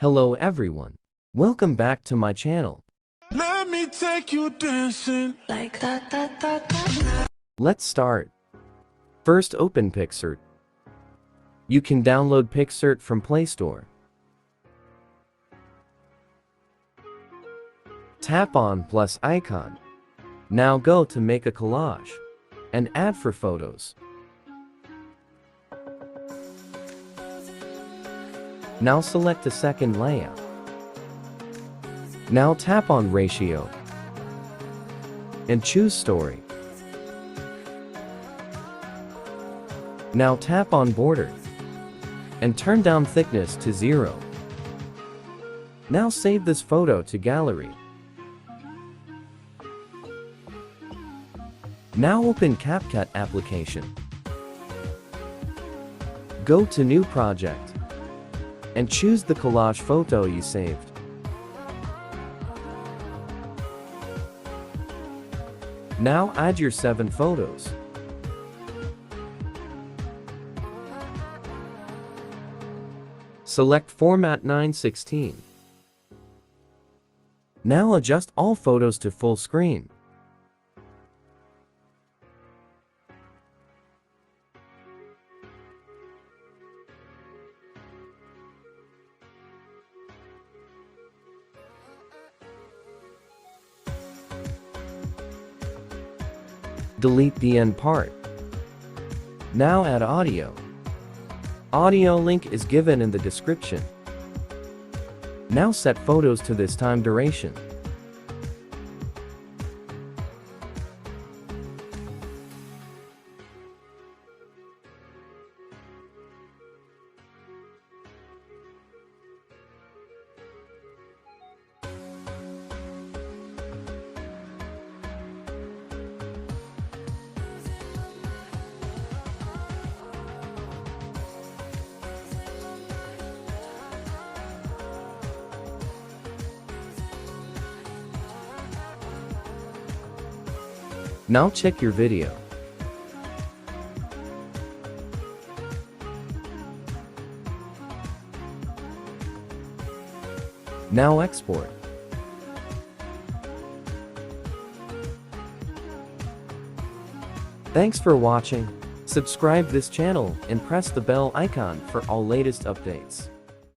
Hello everyone. Welcome back to my channel. Let me take you dancing like that. Let's start. First, open PicsArt. You can download PicsArt from Play Store. Tap on plus icon. Now go to make a collage and add for photos. Now select a second layout. Now tap on ratio and choose story. Now tap on border and turn down thickness to 0. Now save this photo to gallery. Now open Capcut application. Go to new project and choose the collage photo you saved. Now add your 7 photos. Select format 9:16. Now adjust all photos to full screen. Delete the end part. Now add audio. Audio link is given in the description. Now set photos to this time duration. Now check your video. Now export. Thanks for watching. Subscribe this channel and press the bell icon for all latest updates.